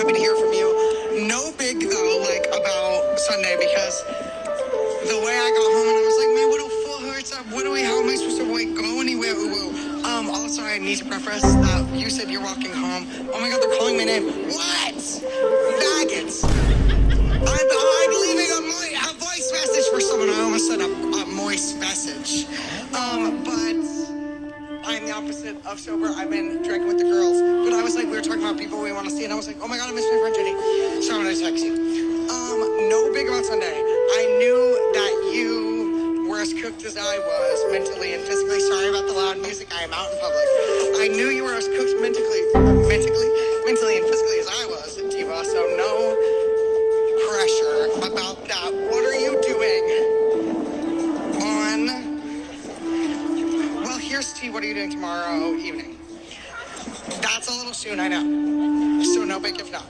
happy to hear from you. No big though, like about Sunday, because the way I got home and I was like, man, what a full hurts up. How am I supposed to go anywhere? Also, I need to preface that you said you're walking home. Oh my God, they're calling my name. What? Faggots. I'm leaving a voice message for someone. I almost said a moist message. But I'm the opposite of sober. I've been drinking with the girls. But I was like, we were talking about people we want to see, and I was like, oh my God, I miss my friend Jenny. So I'm going to text you. No big about Sunday. I knew that you were as cooked as I was mentally and physically. Sorry about the loud music. I am out in public. I knew you were as cooked mentally and physically as I was, Diva. So no pressure about that. What are you doing well, here's T. What are you doing tomorrow evening? That's a little soon, I know. So no big if not.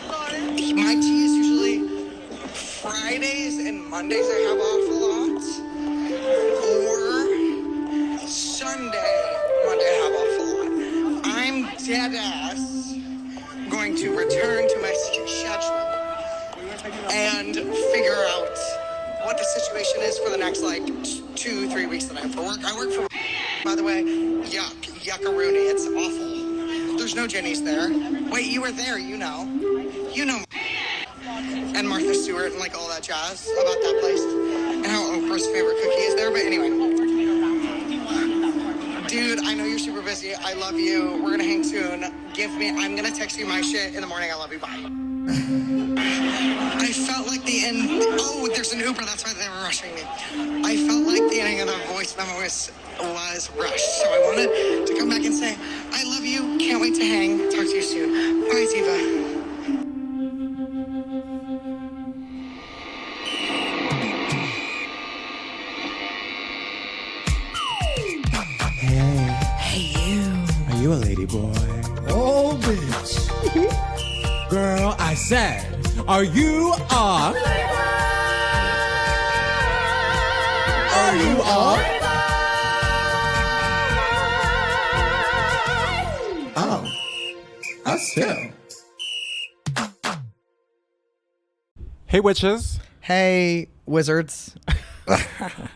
My tea is usually Fridays and Mondays I have off a lot. Or Sunday, Monday I have off a lot. I'm dead ass going to return to my schedule and figure out what the situation is for the next 2-3 weeks that I have for work. I work for, by the way, yuckaroony. It's awful. There's no Jenny's there. Wait, you were there, you know. And Martha Stewart and all that jazz about that place. And how Oprah's favorite cookie is there. But anyway. Dude, I know you're super busy. I love you. We're gonna hang soon. I'm gonna text you my shit in the morning. I love you. Bye. I felt like the end. Oh, there's an Uber. That's why they were rushing me. I felt like the ending of the voice memo was rushed. So I wanted to come back and say, I love you. Can't wait to hang. Talk to you soon. Bye, Diva. Are you a lady boy? Oh, bitch. Girl, I said, are you a... Are you a... Oh. Us too. Hey, witches. Hey, wizards.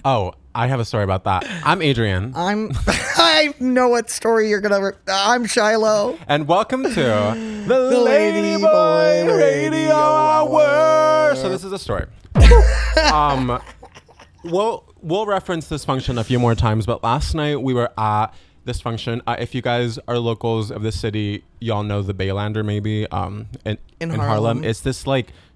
Oh, I have a story about that. I'm Adrian. I know what story you're gonna. I'm Shiloh. And welcome to the Ladyboy Radio Hour. So this is a story. We'll reference this function a few more times, but last night we were at this function. If you guys are locals of the city, y'all know the Baylander maybe. In Harlem. It's this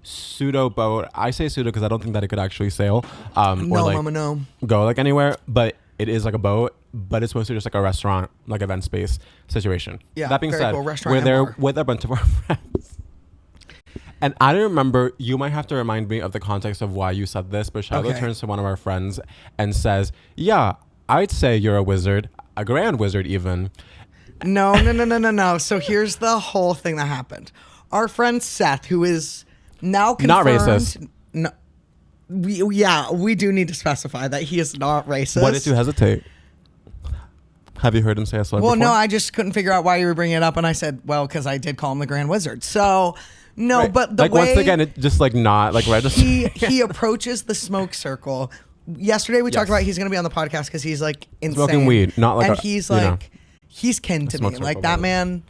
pseudo boat. I say pseudo because I don't think that it could actually sail. No. Go anywhere, but it is like a boat, but it's mostly just a restaurant, event space situation. Yeah. That being said, cool. we're there with a bunch of our friends. And I don't remember, you might have to remind me of the context of why you said this, but Shiloh turns to one of our friends and says, yeah, I'd say you're a wizard, a grand wizard even. No. So here's the whole thing that happened. Our friend Seth, who is now confirmed... Not racist. No. We do need to specify that he is not racist. What did you hesitate? Have you heard him say a slur before? Well, no, I just couldn't figure out why you were bringing it up, and I said, well, because I did call him the Grand Wizard. So, no, right. But the way... once again, it just not register. He approaches the smoke circle. Yesterday we talked about he's going to be on the podcast because he's insane. Smoking weed, not and he's he's kin to me. That man,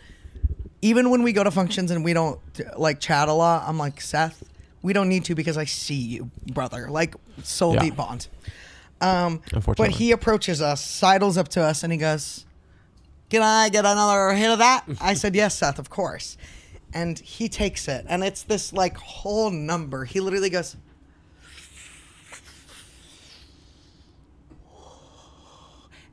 even when we go to functions and we don't chat a lot, I'm like, Seth, we don't need to because I see you, brother. Soul deep bond. Unfortunately. But he approaches us, sidles up to us, and he goes, can I get another hit of that? I said, yes, Seth, of course. And he takes it, and it's this whole number. He literally goes...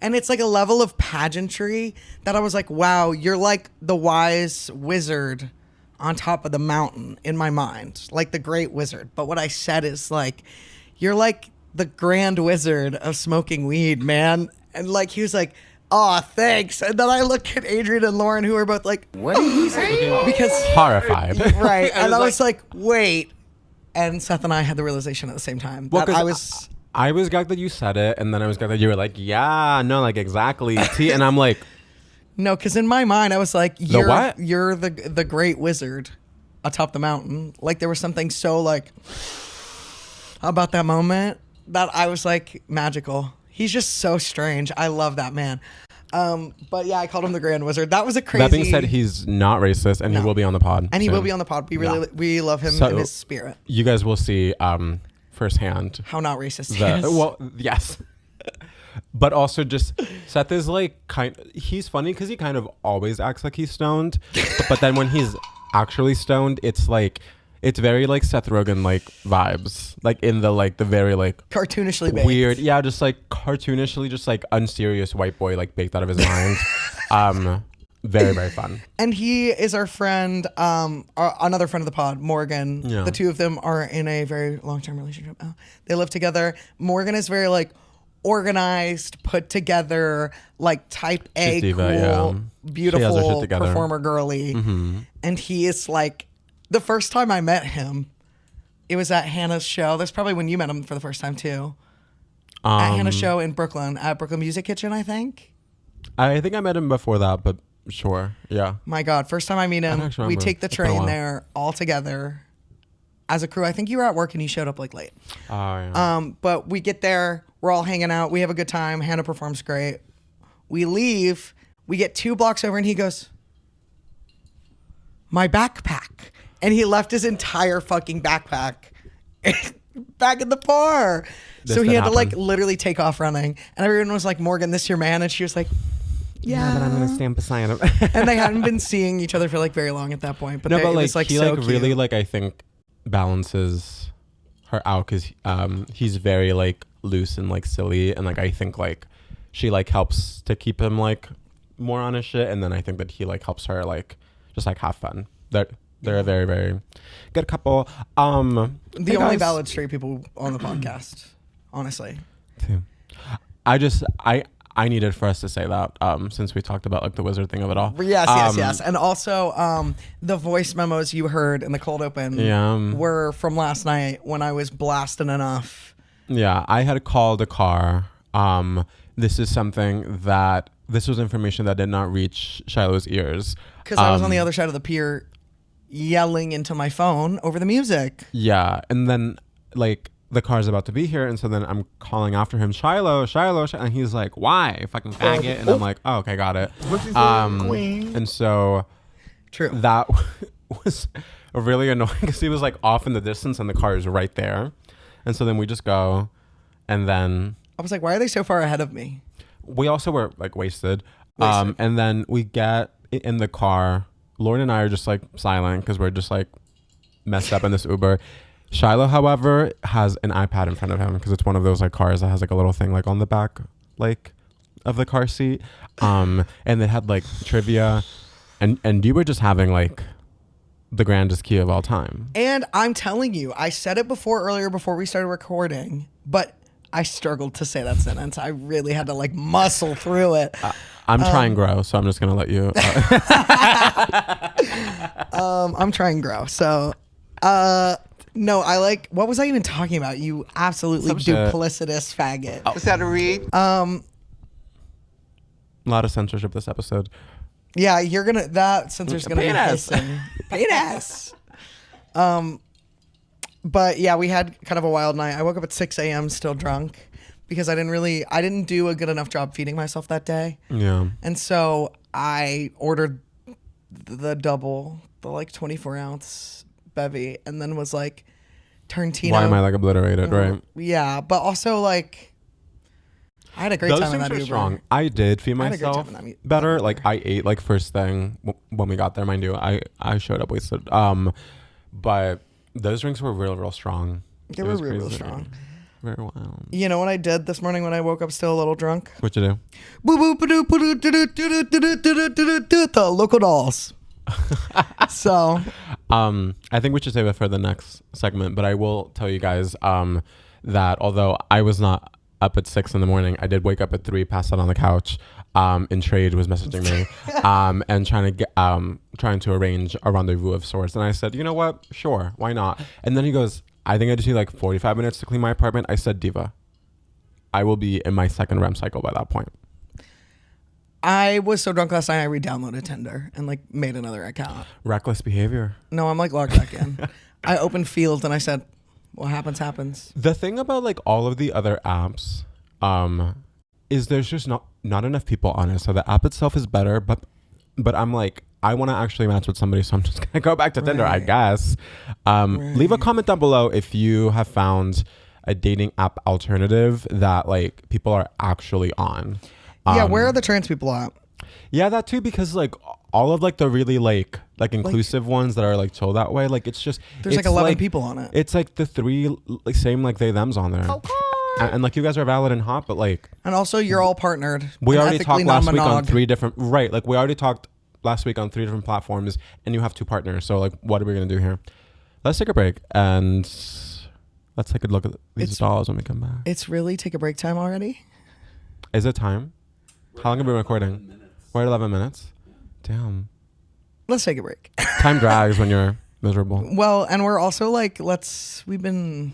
And it's a level of pageantry that I was like, wow, you're the wise wizard on top of the mountain in my mind, the great wizard. But what I said is you're the grand wizard of smoking weed, man. And he was like, oh, thanks. And then I look at Adrian and Lauren, who are both what are you saying? Because horrified. Right. And I was like, wait. And Seth and I had the realization at the same time that I was gagged that you said it, and then I was gagged that you were like, yeah, no, exactly. And I'm like... No, because in my mind, I was like, you're what? You're the great wizard atop the mountain. Like, there was something so, like, about that moment that I was, like, magical. He's just so strange. I love that man. But yeah, I called him the Grand Wizard. That was a crazy... That being said, he's not racist, and he will be on the pod. And he will be on the pod. We love him in his spirit. You guys will see firsthand how not racist he is. Well, yes. But also just Seth is like he's funny because he kind of always acts like he's stoned. But then when he's actually stoned, it's very like Seth Rogen like vibes. Like in the very like cartoonishly baked. Weird. Yeah, just like cartoonishly, just like unserious white boy like baked out of his mind. Very, very fun. And he is our friend, another friend of the pod, Morgan. Yeah. The two of them are in a very long-term relationship. They live together. Morgan is very like organized, put together, like type A, diva, cool, beautiful performer girly. Mm-hmm. And he is like, the first time I met him, it was at Hannah's show. That's probably when you met him for the first time too. At Hannah's show in Brooklyn, at Brooklyn Music Kitchen, I think. I think I met him before that, but sure, yeah. My God, first time I meet him, we take the train there all together as a crew. I think you were at work and you showed up like late. Oh, yeah. But we get there, we're all hanging out, we have a good time. Hannah performs great. We leave, we get 2 blocks over, and he goes, "My backpack." And he left his entire fucking backpack back in the bar. So he had to like literally take off running. And everyone was like, "Morgan, this your man?" And she was like, yeah, but I'm gonna stand beside him. And they hadn't been seeing each other for like very long at that point. But, no, but like, was, like he so like cute. really like I think balances her out because he's very like loose and like silly, and like I think like she like helps to keep him like more on his shit, and then I think that he like helps her like just like have fun. They're a very, very good couple. The only valid straight people on the podcast, honestly. I needed for us to say that since we talked about like the wizard thing of it all. Yes. And also the voice memos you heard in the cold open were from last night when I was blasting enough. Yeah, I had called a car. This was information that did not reach Shiloh's ears. Because I was on the other side of the pier yelling into my phone over the music. Yeah, and then like the car's about to be here, and so then I'm calling after him, Shiloh, and he's like, "Why, fucking faggot?" And I'm like, "Oh, okay, got it." And so true, that was really annoying because he was like off in the distance, and the car is right there, and so then we just go, and then I was like, "Why are they so far ahead of me?" We also were like wasted. And then we get in the car. Lauren and I are just like silent because we're just like messed up in this Uber. Shiloh, however, has an iPad in front of him because it's one of those like cars that has like a little thing like on the back like of the car seat. And it had like trivia, and you were just having like the grandest key of all time. And I'm telling you, I said it earlier before we started recording, but I struggled to say that sentence. I really had to like muscle through it. I'm trying grow, so I'm just gonna let you. I'm trying grow. So, no, I like. What was I even talking about? You absolutely duplicitous faggot. Was that a read? A lot of censorship this episode. Yeah, that censor's gonna be hissing. Penis. But yeah, we had kind of a wild night. I woke up at 6 a.m. still drunk because I didn't do a good enough job feeding myself that day. Yeah. And so I ordered the double, the like 24-ounce bevy, and then was like, Tarantino. Why am I like obliterated, right? Yeah, but also like, I had a great time in that Uber. Strong. I did feed myself better. Like I ate like first thing when we got there, mind you. I showed up wasted. But those drinks were real strong. They were real strong. Very wild. You know what I did this morning when I woke up still a little drunk? What'd you do? The local dolls. So I think we should save it for the next segment, but I will tell you guys that although I was not up at 6 a.m, I did wake up at 3, passed out on the couch, and Trade was messaging me and trying to arrange a rendezvous of sorts, and I said, you know what, sure, why not? And then he goes, I think I just need like 45 minutes to clean my apartment. I said, Diva, I will be in my second REM cycle by that point. I was so drunk last night I re-downloaded Tinder and like made another account. Reckless behavior. No, I'm like logged back in. I opened Field and I said, what happens, happens. The thing about like all of the other apps is there's just not enough people on it. So the app itself is better, but I'm like, I want to actually match with somebody, so I'm just going to go back to Tinder, I guess. Leave a comment down below if you have found a dating app alternative that like people are actually on. Yeah, where are the trans people at? Yeah, that too, because like all of like the really like inclusive ones that are like told that way, like it's just there's like 11 people on it. It's like the three like same like they thems on there. And like you guys are valid and hot, but like, and also you're all partnered. We already talked last week on 3 different like we already talked last week on 3 different platforms, and you have 2 partners. So like, what are we gonna do here? Let's take a break and let's take a look at these dolls when we come back. It's really take a break time already. Is it time? How long have we been recording? We're at 11 minutes. Damn. Let's take a break. Time drags when you're miserable. Well, and we're also like, we've been.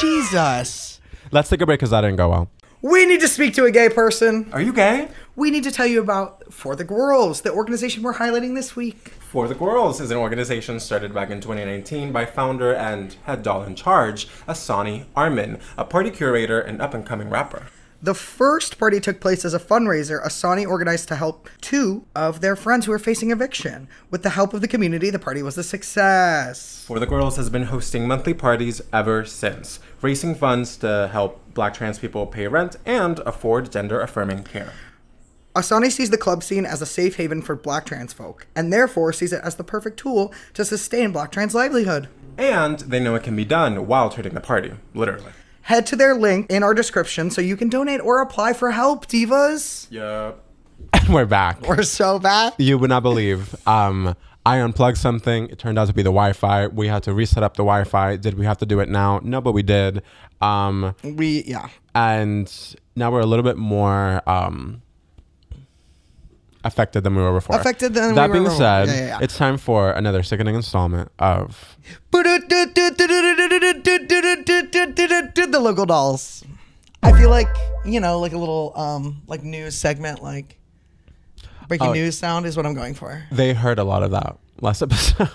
Jesus. Let's take a break because that didn't go well. We need to speak to a gay person. Are you gay? We need to tell you about For the Girls, the organization we're highlighting this week. For the Girls is an organization started back in 2019 by founder and head doll in charge, Asani Armin, a party curator and up-and-coming rapper. The first party took place as a fundraiser Asani organized to help 2 of their friends who were facing eviction. With the help of the community, the party was a success. For the Girls has been hosting monthly parties ever since, raising funds to help Black trans people pay rent and afford gender-affirming care. Asani sees the club scene as a safe haven for Black trans folk, and therefore sees it as the perfect tool to sustain Black trans livelihood. And they know it can be done while treating the party, literally. Head to their link in our description so you can donate or apply for help, divas. Yep. And we're back. We're so back. You would not believe. I unplugged something. It turned out to be the Wi-Fi. We had to reset up the Wi-Fi. Did we have to do it now? No, but we did. Yeah. And now we're a little bit more affected than we were before. That being said, it's time for another sickening installment of the local dolls. I feel like, like a little like news segment, like breaking news sound is what I'm going for. They heard a lot of that last episode.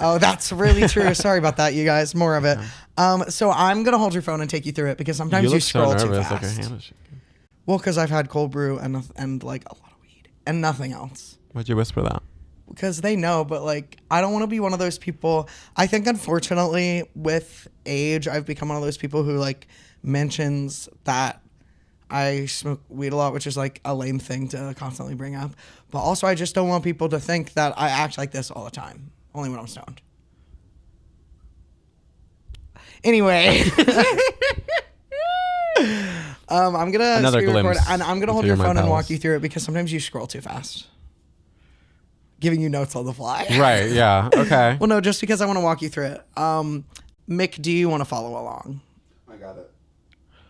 Oh, that's really true. Sorry about that, you guys. More of it. So I'm gonna hold your phone and take you through it because sometimes you scroll too fast. Like your hand is shaking. Well, because I've had cold brew and like a lot of weed and nothing else. Why'd you whisper that? Because they know, but like I don't want to be one of those people. I think unfortunately with age, I've become one of those people who like mentions that I smoke weed a lot, which is like a lame thing to constantly bring up. But also I just don't want people to think that I act like this all the time, only when I'm stoned. Anyway. I'm gonna screen record and I'm gonna hold your phone and walk you through it because sometimes you scroll too fast. Giving you notes on the fly. Right, yeah. Okay. Well, no, just because I want to walk you through it. Mick, do you want to follow along? I got it.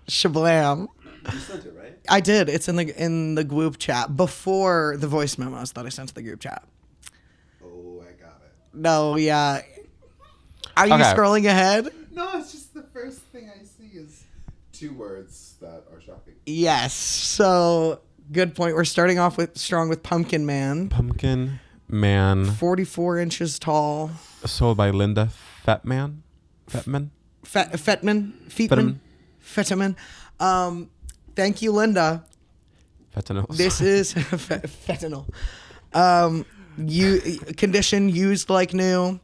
Shablam. You sent it, right? I did. It's in the group chat before the voice memos that I sent to the group chat. Oh, I got it. No, yeah. Are you scrolling ahead? No, it's just the first thing I see is 2 words that are shocking. Yes. So, good point. We're starting off strong with Pumpkin Man. Pumpkin Man. 44 inches tall. Sold by Linda Fettman. Fettman. Thank you, Linda. Fentanyl. This is fentanyl. Condition used like new.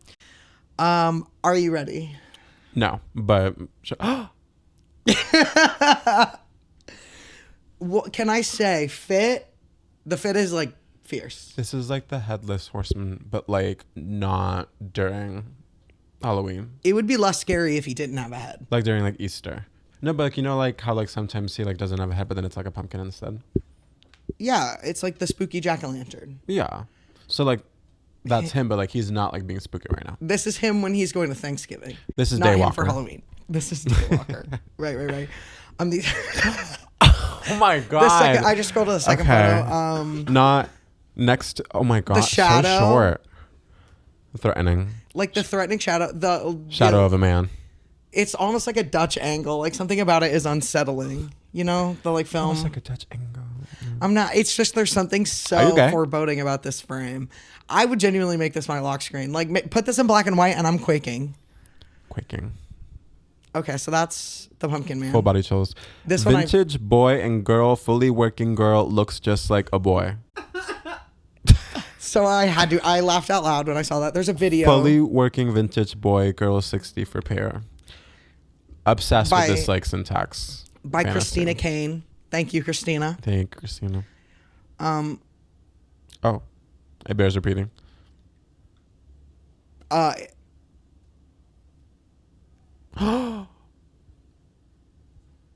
Are you ready? No, but what can I say? The fit is like fierce. This is like the Headless Horseman, but like not during Halloween. It would be less scary if he didn't have a head. Like during like Easter. No, but like, like how like sometimes he like doesn't have a head, but then it's like a pumpkin instead. Yeah, it's like the spooky jack-o'-lantern. Yeah. So like that's him, but like he's not like being spooky right now. This is him when he's going to Thanksgiving. This is not Daywalker. Him for Halloween. This is Daywalker. Right. Oh my god. I just scrolled to the second photo. Not next. Oh my god. The shadow. So short. Threatening. Like the threatening shadow. The shadow of a man. It's almost like a Dutch angle. Like something about it is unsettling. You know, the like film. Almost like a Dutch angle. I'm not. It's just there's something so foreboding about this frame. I would genuinely make this my lock screen. Like put this in black and white, and I'm quaking. Quaking. Okay, so that's the Pumpkin Man. Full body chills. This Vintage boy and girl, fully working girl, looks just like a boy. So I laughed out loud when I saw that. There's a video. Fully working vintage boy, girl 60 for pair. Obsessed with this like syntax. By fantasy. Christina Kane. Thank you, Christina. Thank you, Christina. Oh, it bears repeating.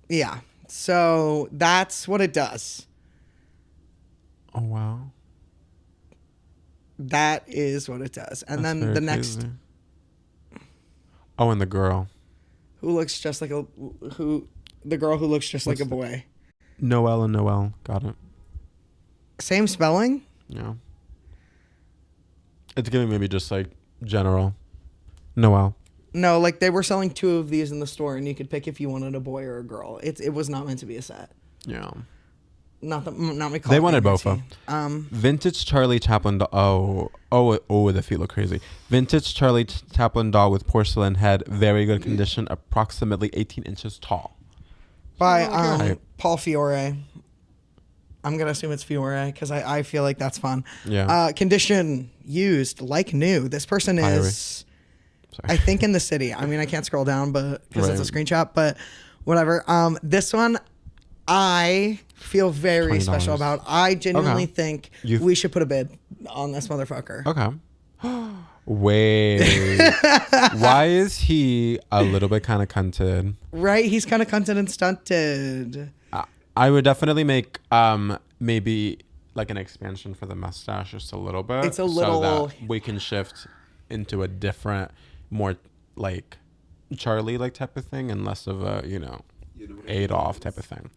Yeah. So that's what it does. Oh wow. That is what it does. And That's then the very next. crazy. Oh, and the girl. The girl who looks just like a boy. Noelle and Noelle. Got it. Same spelling? Yeah. It's giving maybe just like general. Noelle. No, like they were selling 2 of these in the store, and you could pick if you wanted a boy or a girl. It was not meant to be a set. Yeah. Not my. They wanted both. Vintage Charlie Chaplin doll. The feet look crazy. Vintage Charlie Chaplin doll with porcelain head, very good condition, approximately 18 inches tall. By Paul Fiore. I'm gonna assume it's Fiore because I feel like that's fun. Yeah. Condition used like new. This person is, I think, in the city. I mean, I can't scroll down, but because it's a screenshot. But whatever. This one, I feel very $20. special about. I genuinely think we should put a bid on this motherfucker. Okay. Wait. Why is he a little bit kind of cunted? Right? He's kind of cunted and stunted. I would definitely make maybe like an expansion for the mustache just a little bit. It's a little. So that we can shift into a different, more like Charlie like type of thing and less of a, Adolf type of thing.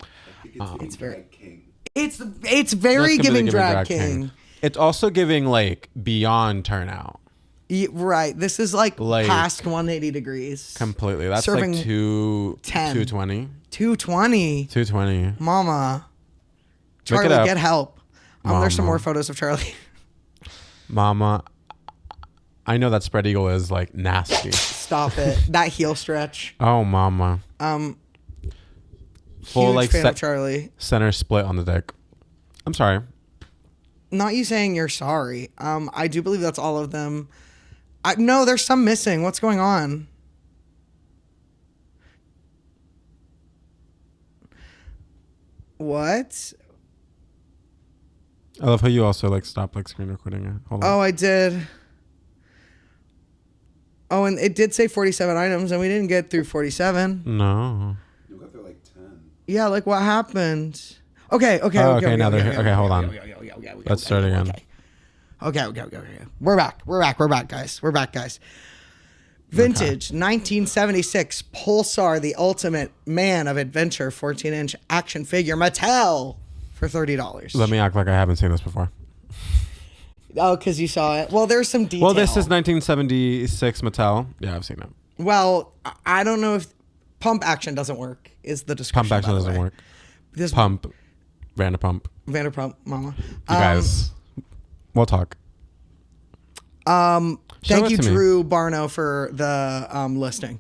It's very king. It's very giving drag king. It's also giving like beyond turnout. Right. This is like past 180 degrees. Completely. That's serving like 220. 220. Mama. Charlie, get help. There's some more photos of Charlie. Mama. I know that spread eagle is like nasty. Stop it. That heel stretch. Oh, mama. Full huge like fan of Charlie. Center split on the dick. I'm sorry. Not you saying you're sorry. I do believe that's all of them. No, there's some missing. What's going on? What? I love how you also like stop like screen recording it. Hold on. Oh, I did. Oh, and it did say 47 items, and we didn't get through 47. No. You got through like 10. Yeah, like what happened? Okay. Now they're here. Okay, hold on. Let's start again. Okay. We're back, guys. Vintage 1976 Pulsar, the ultimate man of adventure 14-inch action figure, Mattel, for $30. Let me act like I haven't seen this before. Oh, because you saw it. Well, there's some detail. Well, this is 1976 Mattel. Yeah, I've seen it. Well, I don't know if pump action doesn't work. Is the description? Pump action doesn't work. This pump, Vanderpump. Vanderpump, mama. You guys, we'll talk. Thank you, Drew Barno, for the listing.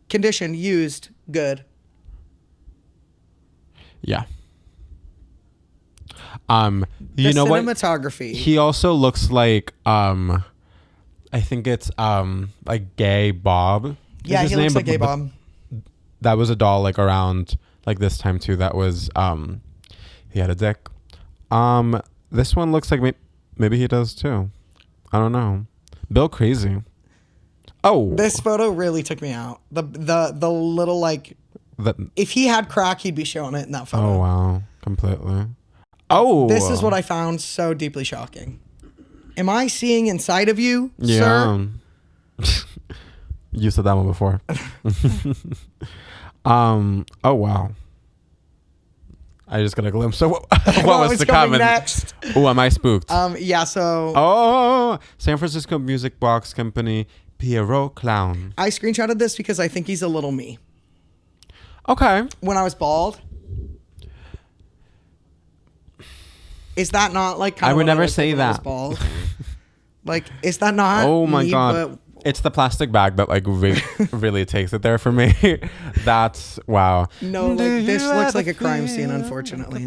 Condition used good. Yeah. You know what? Cinematography. He also looks like I think it's like Gay Bob. Yeah, he looks like Gay Bob. That was a doll like around like this time too. That was he had a dick. This one looks like maybe he does too. I don't know. Bill Crazy. Oh, this photo really took me out. The little like if he had crack, he'd be showing it in that photo. Oh wow, completely. Oh, this is what I found so deeply shocking. Am I seeing inside of you, sir? You said that one before. Oh wow. I just got a glimpse. So what was the comment next? Oh, am I spooked? Yeah. So. Oh, San Francisco Music Box Company Pierrot Clown. I screenshotted this because I think he's a little me. Okay. When I was bald, Is that not like kind I of would what never was say thinking when I was that. bald? Like, is that not? Oh my me, god. It's the plastic bag that like really takes it there for me. That's wow. No, like this looks like a crime scene, unfortunately.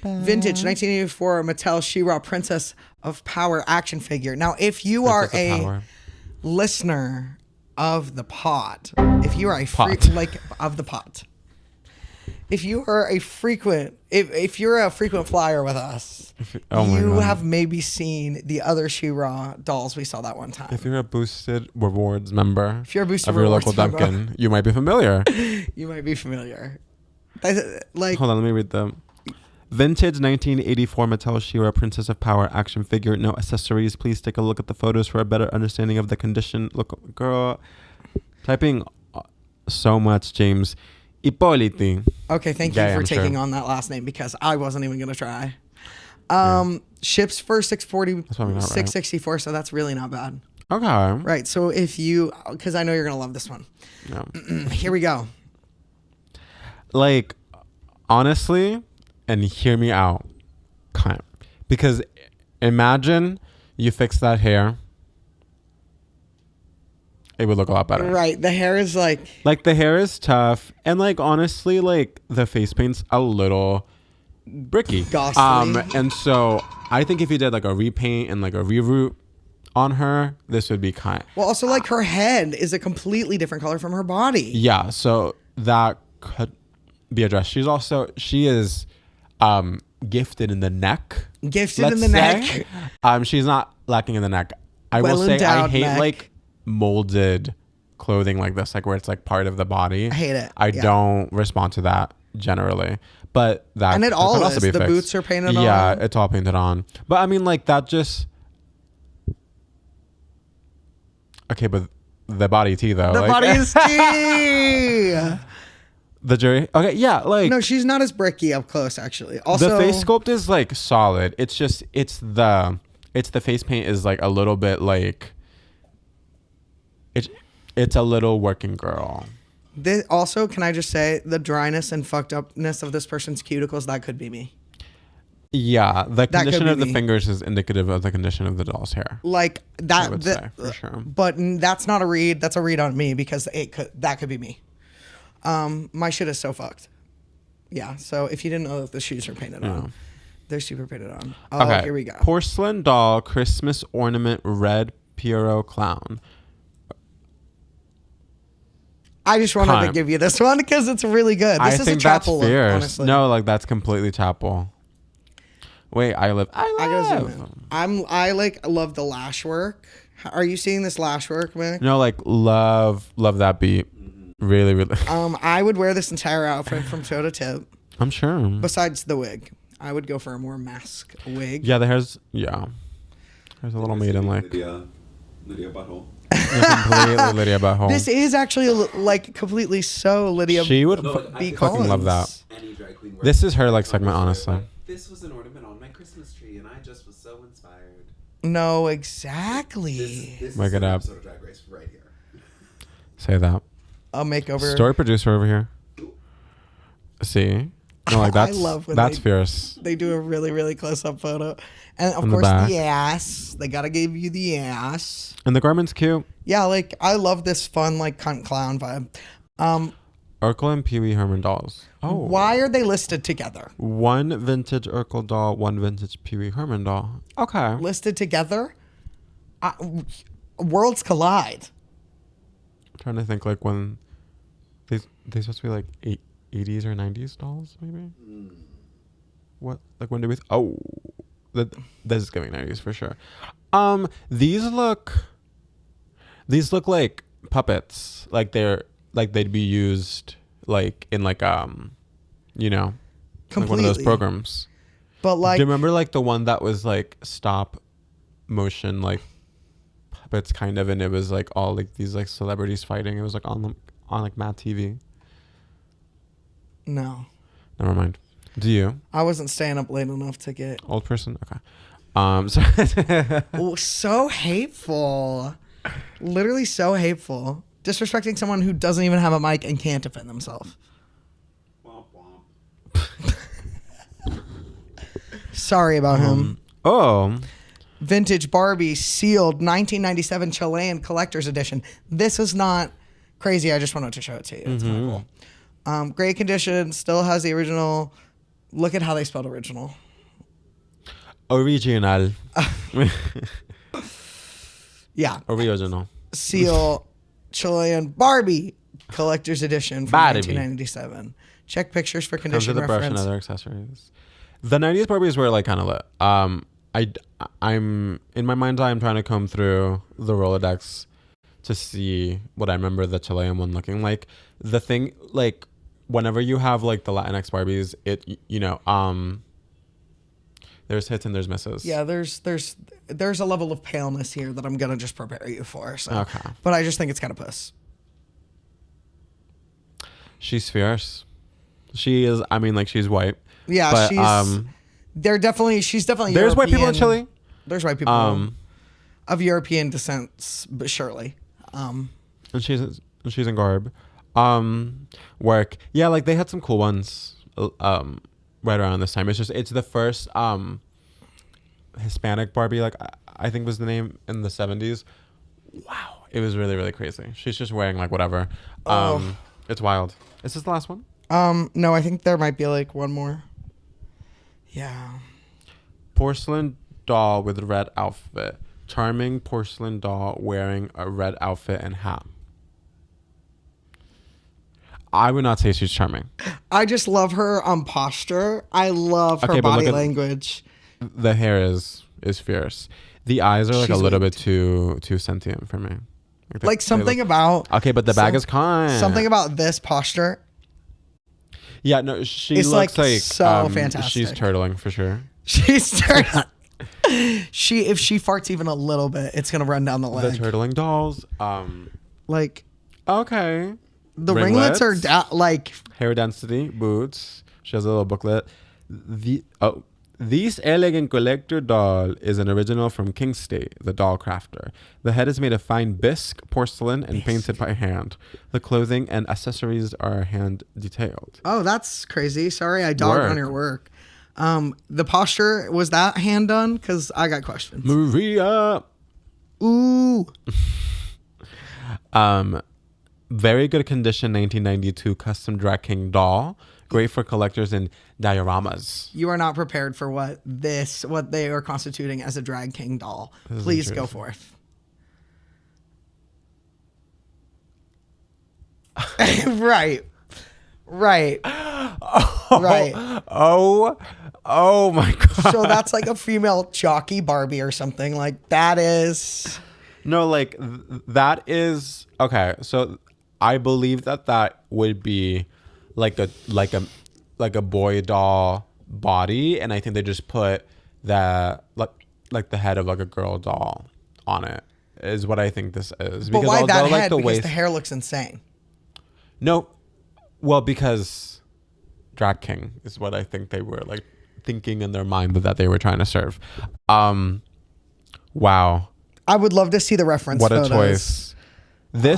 Vintage 1984 Mattel She-Ra Princess of Power action figure. Now, if you are a listener of the pot, if you are a of the pot, if you are a frequent, if you're a frequent flyer with us, you have maybe seen the other She-Ra dolls we saw that one time. If you're a boosted rewards member, if you're a boosted of your local Dunkin', you might be familiar. You might be familiar. Like, hold on, let me read them. Vintage 1984 Mattel She-Ra Princess of Power action figure. No accessories. Please take a look at the photos for a better understanding of the condition. Look, girl, typing so much, James. Ippoliti. Okay, thank you for taking on that last name because I wasn't even gonna try. Ships for 664, so that's really not bad. Okay. Right. So if you, because I know you're gonna love this one. Yeah. Here we go. Like, honestly, and hear me out, kind of, because imagine you fix that hair. It would look a lot better. Right. The hair is like the hair is tough. And like, honestly, like the face paint's a little bricky. Ghastly. And so I think if you did like a repaint and like a reroot on her, this would be kind. Well, also like her head is a completely different color from her body. Yeah. So that could be addressed. She is gifted in the neck. Gifted in the neck. She's not lacking in the neck. I will say I hate neck. Like molded clothing like this, like where it's like part of the body. I hate it. I don't respond to that generally, but that and it all also is be the fixed. boots are painted on. Yeah, it's all painted on. But I mean, like that just okay. But the body tea though. The like, body is tea. The jury. Okay, yeah, like no, she's not as bricky up close actually. Also, the face sculpt is like solid. It's just it's the face paint is like a little bit like. It's a little working girl. Also, can I just say the dryness and fucked upness of this person's cuticles? That could be me. Yeah, the condition of the fingers is indicative of the condition of the doll's hair. Like that, I would say, for sure. But that's not a read. That's a read on me because that could be me. My shit is so fucked. Yeah. So if you didn't know that the shoes are painted on, they're super painted on. Oh, okay. Here we go. Porcelain doll, Christmas ornament, red Pierrot clown. I just wanted to give you this one because it's really good. This is a chapel look, honestly. No, like that's completely chapel. Wait, I love the lash work. Are you seeing this lash work, Mick? No, like love that beat. Really, really. I would wear this entire outfit from toe to tip. I'm sure. Besides the wig, I would go for a more mask wig. Yeah, there's a little maiden like. Lydia butthole. Completely Lydia butthole. This is actually like completely so Lydia. She would fucking love that. This is her like segment, honestly. This was an ornament on my Christmas tree, and I just was so inspired. No, exactly. This Make is it an up. episode of Drag Race right here. Say that. A makeover. Story producer over here. See? No, like that's I love when that's fierce. They do a really, really close up photo. And of course the ass. They gotta give you the ass. And the garment's cute. Yeah, like I love this fun like cunt clown vibe. Urkel and Pee Wee Herman dolls. Oh. Why are they listed together? One vintage Urkel doll, one vintage Pee Wee Herman doll. Okay. Listed together? Worlds collide. I'm trying to think like when they supposed to be like 80s or 90s dolls, maybe? What? Like when did we... this is giving 90s for sure. These look like puppets. Like they'd be used like in like you know, like one of those programs. But like, do you remember like the one that was like stop motion like puppets kind of, and it was like all like these like celebrities fighting. It was like on like Mad TV. No. Never mind. Do you? I wasn't staying up late enough to get old person. Okay. So hateful. Literally so hateful. Disrespecting someone who doesn't even have a mic and can't defend themselves. Womp womp. Sorry about him. Oh. Vintage Barbie sealed 1997 Chilean collector's edition. This is not crazy. I just wanted to show it to you. It's kind of cool. Great condition. Still has the original. Look at how they spelled original. Original. Yeah. Original. Seal Chilean Barbie collector's edition from Barbie. 1997. Check pictures for Comes with condition the brush and reference. other accessories. The 90s Barbies were like kind of lit. I'm in my mind's eye. I'm trying to comb through the Rolodex to see what I remember the Chilean one looking like. The thing, like, whenever you have like the Latinx Barbies, there's hits and there's misses. Yeah, there's a level of paleness here that I'm gonna just prepare you for. So. Okay. But I just think it's kind of puss. She's fierce. She is. I mean, like, she's white. Yeah, but, she's definitely there's European. white people in Chile. There's white people of European descent, but surely. And she's in garb. Work. Yeah, like they had some cool ones right around this time. It's the first Hispanic Barbie, like I think was the name, in the 70s. Wow. It was really, really crazy. She's just wearing like whatever. It's wild. Is this the last one? No, I think there might be like one more. Yeah. Porcelain doll with red outfit. Charming porcelain doll wearing a red outfit and hat. I would not say she's charming. I just love her posture. I love her body language. The hair is fierce. The eyes are like a little bit too sentient for me. Like something about... Okay, but the bag is kind. Something about this posture. Yeah, no, she looks like so fantastic. She's turtling for sure. She's turtling. If she farts even a little bit, it's gonna run down the leg. The turtling dolls. Like. Okay. The ringlets are like hair density, boots. She has a little booklet. This elegant collector doll is an original from King State, the doll crafter. The head is made of fine bisque porcelain and painted by hand. The clothing and accessories are hand detailed. Oh, that's crazy. Sorry, I dogged on your work. The posture, was that hand done? Because I got questions. Maria. Ooh. Very good condition 1992 custom drag king doll. Great for collectors and dioramas. You are not prepared for what they are constituting as a drag king doll. Please go forth. Right. Right. Right. Oh my God. So that's like a female jockey Barbie or something. Like that is. No, like that is okay. So I believe that would be like a boy doll body, and I think they just put that like the head of like a girl doll on it. Is what I think this is. But why that head? Like because the hair looks insane. No, well, because drag king is what I think they were like thinking in their mind that they were trying to serve. Wow. I would love to see the reference. What photos. A choice.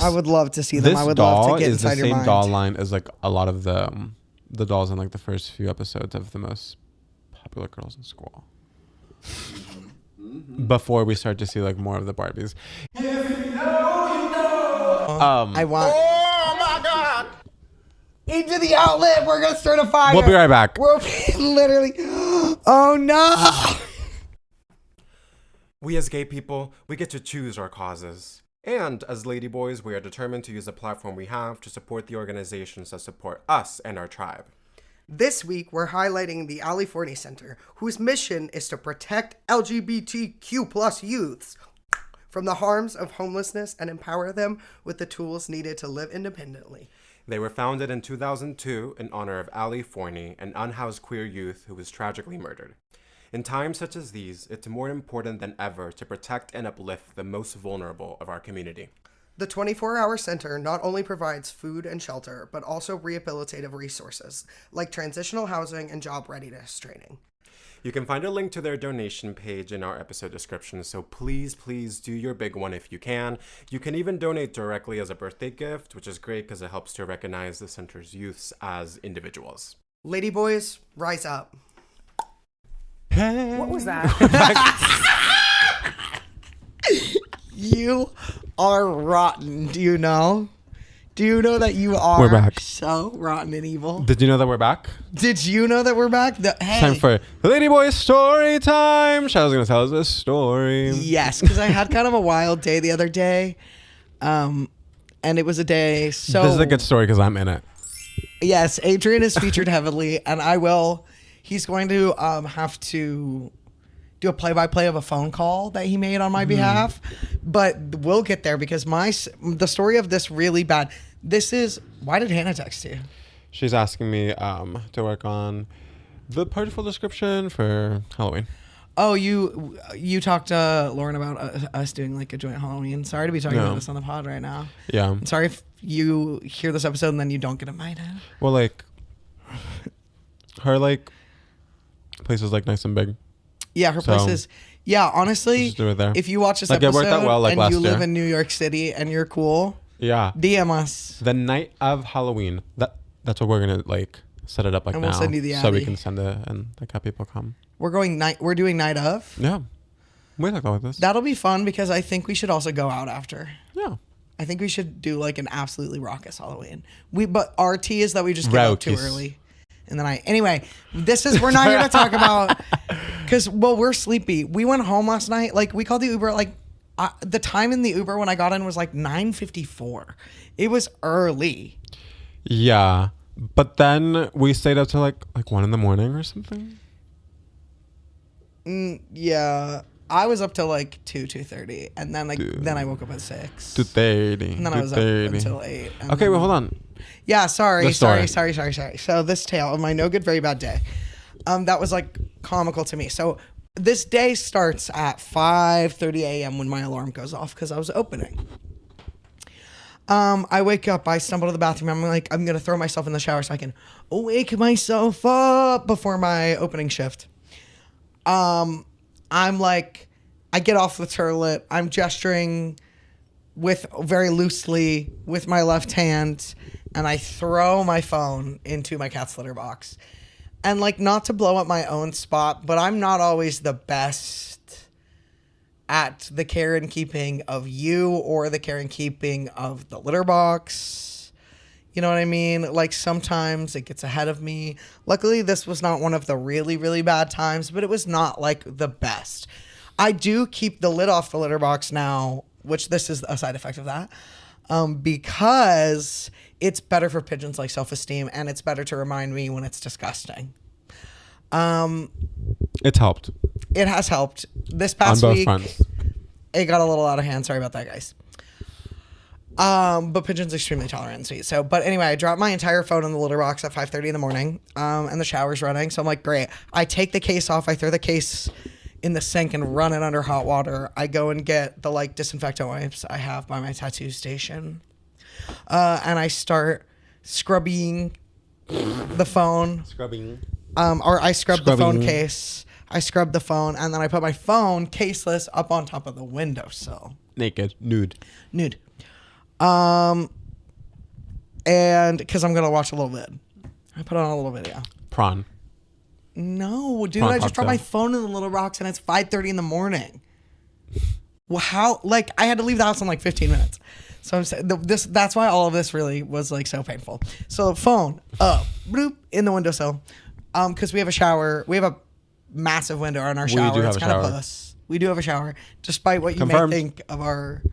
I would love to see them. I would love to get inside your mind. This doll is the same doll line as like a lot of the dolls in like the first few episodes of the most popular girls in school. Before we start to see like more of the Barbies. If you know. I want. Oh my God! Into the outlet. We're gonna start a fire. We'll be right back. We're literally. Oh no! We as gay people, we get to choose our causes. And as Ladyboys, we are determined to use the platform we have to support the organizations that support us and our tribe. This week, we're highlighting the Ali Forney Center, whose mission is to protect LGBTQ+ youths from the harms of homelessness and empower them with the tools needed to live independently. They were founded in 2002 in honor of Ali Forney, an unhoused queer youth who was tragically murdered. In times such as these, it's more important than ever to protect and uplift the most vulnerable of our community. The 24-hour center not only provides food and shelter, but also rehabilitative resources, like transitional housing and job readiness training. You can find a link to their donation page in our episode description, so please do your big one if you can. You can even donate directly as a birthday gift, which is great because it helps to recognize the center's youths as individuals. Ladyboys, rise up. Hey. What was that? You are rotten. Do you know? Do you know that you are We're back. so rotten and evil? Did you know that we're back? Did you know that we're back? Hey. Time for Ladyboy story time. Shadow's gonna tell us a story. Yes, because I had kind of a wild day the other day. And it was a day so... This is a good story because I'm in it. Yes, Adrian is featured heavily, and he's going to have to do a play-by-play of a phone call that he made on my behalf. But we'll get there because the story of this really bad... Why did Hannah text you? She's asking me to work on the partial description for Halloween. Oh, you talked to Lauren about us doing like a joint Halloween. Sorry to be talking about this on the pod right now. Yeah. I'm sorry if you hear this episode and then you don't get invited. Well, like, her like place is like nice and big. Yeah, her place is. Yeah, honestly, just do it there. if you watch this Like, it episode worked out well, like, and last you live year. in New York City and you're cool, Yeah. DM us. The night of Halloween. That's what we're gonna like set it up like And now. we'll send you the so we Addy. can send it and like have people come. We're doing night of. Yeah. We talked about this. That'll be fun because I think we should also go out after. Yeah. I think we should do like an absolutely raucous Halloween. But our tea is that we just get out too Raucous. early in the night. Anyway, we're not here to talk about because we're sleepy. We went home last night. Like we called the Uber. Like the time in the Uber when I got in was like 9:54. It was early. Yeah. But then we stayed up till like 1 a.m. or something. Yeah, I was up till like 2:30, and then then I woke up at 6. 2:30. And then I was up until 8. Okay, well, hold on. Yeah, sorry. The story. So this tale of my no good, very bad day, that was like comical to me. So this day starts at 5:30 a.m. when my alarm goes off because I was opening. I wake up, I stumble to the bathroom. I'm like, I'm going to throw myself in the shower so I can wake myself up before my opening shift. I'm like, I get off the toilet. I'm gesturing very loosely with my left hand, and I throw my phone into my cat's litter box. And like, not to blow up my own spot, but I'm not always the best at the care and keeping of you or the care and keeping of the litter box. You know what I mean? Like sometimes it gets ahead of me. Luckily, this was not one of the really, really bad times, but it was not like the best. I do keep the lid off the litter box now, which this is a side effect of that, because it's better for pigeons' like self-esteem, and it's better to remind me when it's disgusting. It's helped. It has helped. This past on both week, fronts. it got a little out of hand. Sorry about that, guys. But pigeon's extremely tolerant and sweet. So, but anyway, I dropped my entire phone in the litter box at 5:30 in the morning, and the shower's running. So I'm like, great. I take the case off. I throw the case in the sink and run it under hot water. I go and get the like disinfectant wipes I have by my tattoo station, and I start scrubbing the phone. Or I scrub the phone case. I scrub the phone, and then I put my phone caseless up on top of the windowsill. Naked. Nude. And because I'm gonna watch a little bit, I put on a little video. Prawn. No, dude, Prawn I just dropped my cocktail. phone in the little rocks, and it's 5:30 in the morning. Well, how? Like, I had to leave the house in like 15 minutes. So I'm saying that's why all of this really was like so painful. So phone up, bloop, in the windowsill, because we have a shower. We have a massive window on our shower. do have it's a kind of shower. puss. We do have a shower, despite what you Confirmed. may think of our.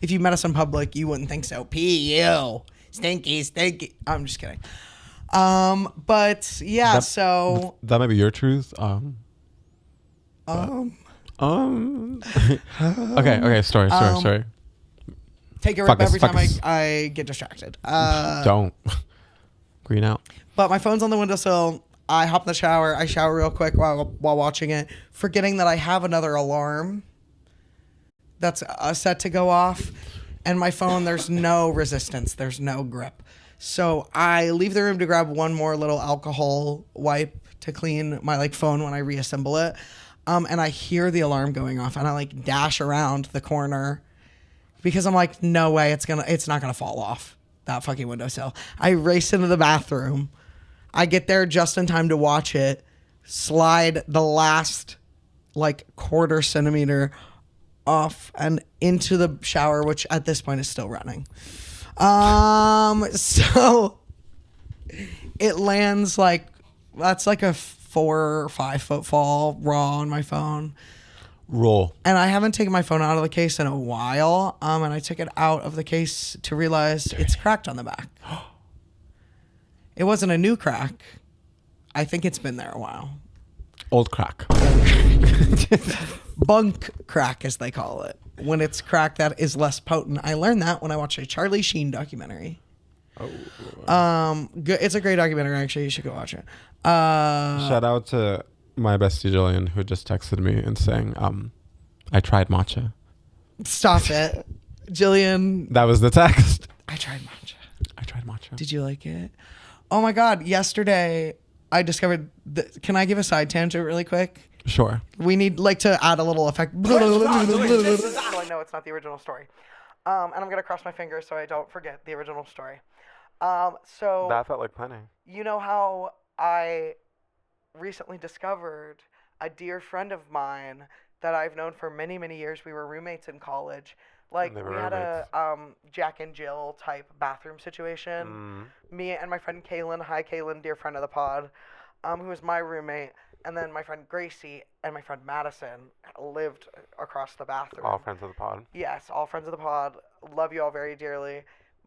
If you met us in public, you wouldn't think so. P.U. Stinky. I'm just kidding. But yeah, so That might be your truth. Okay. Story. take a rip Fuck us, every time fuck us. I get distracted. Don't. Green out. But my phone's on the windowsill. I hop in the shower. I shower real quick while watching it, forgetting that I have another alarm that's set to go off. And my phone, there's no resistance. There's no grip. So I leave the room to grab one more little alcohol wipe to clean my like phone when I reassemble it. And I hear the alarm going off, and I like dash around the corner because I'm like, no way, it's not gonna fall off that fucking windowsill. I race into the bathroom. I get there just in time to watch it slide the last like quarter centimeter off and into the shower, which at this point is still running. So it lands like, that's like a 4 or 5 foot fall raw on my phone. Roll. And I haven't taken my phone out of the case in a while. And I took it out of the case to realize it's cracked on the back. It wasn't a new crack. I think it's been there a while. Old crack. Bunk crack, as they call it. When it's crack that is less potent. I learned that when I watched a Charlie Sheen documentary. Good. It's a great documentary, actually. You should go watch it. Shout out to my bestie Jillian, who just texted me and saying, I tried matcha. Stop it. Jillian. That was the text. I tried matcha. I tried matcha. Did you like it? Oh my God. Yesterday, I discovered... Can I give a side tangent really quick? Sure. We need like to add a little effect. So I know it's not the original story. And I'm going to cross my fingers so I don't forget the original story. So that felt like plenty. You know how I recently discovered a dear friend of mine that I've known for many, many years. We were roommates in college. Like, we had a Jack and Jill type bathroom situation. Me and my friend Kaylin, hi Kaylin, dear friend of the pod, who was my roommate. And then my friend Gracie and my friend Madison lived across the bathroom. All friends of the pod. Yes, all friends of the pod. Love you all very dearly.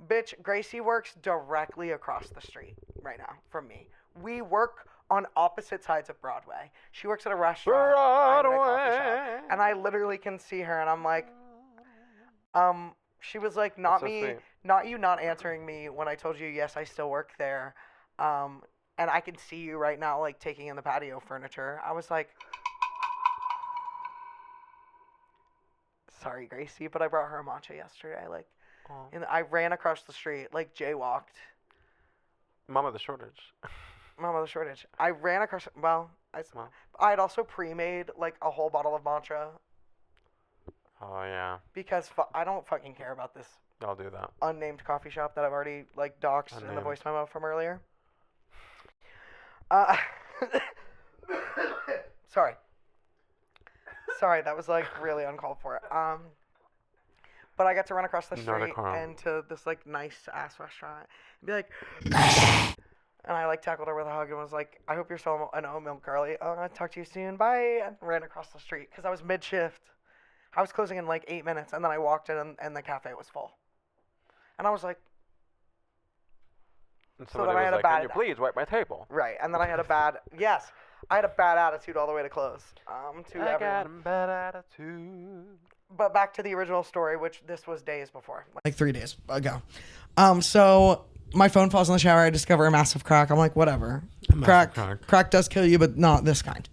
Bitch, Gracie works directly across the street right now from me. We work on opposite sides of Broadway. She works at a restaurant. I'm at a coffee shop. And I literally can see her and I'm like, she was like, not me, sweet. Not you not answering me when I told you, yes, I still work there. And I can see you right now, like, taking in the patio furniture. I was like, sorry, Gracie, but I brought her a matcha yesterday. Like, and I ran across the street, like, jaywalked. Mama the shortage. Mama the shortage. I ran across, I had also pre-made, like, a whole bottle of matcha. Oh, yeah. Because I don't fucking care about this. I'll do that. Unnamed coffee shop that I've already, like, doxed in the voice memo from earlier. Sorry, that was like really uncalled for. But I got to run across the street and to this like nice ass restaurant and be like, and I like tackled her with a hug and was like, I hope you're still an oat milk girly. I'll talk to you soon. Bye. And ran across the street because I was mid shift. I was closing in like 8 minutes and then I walked in and the cafe was full. And I was like, so then I had a bad. Can you please wipe my table? Right, and then I had a bad. Yes, I had a bad attitude all the way to close. I got a bad attitude. But back to the original story, which this was days before, like 3 days ago. So my phone falls in the shower. I discover a massive crack. I'm like, whatever. Crack does kill you, but not this kind.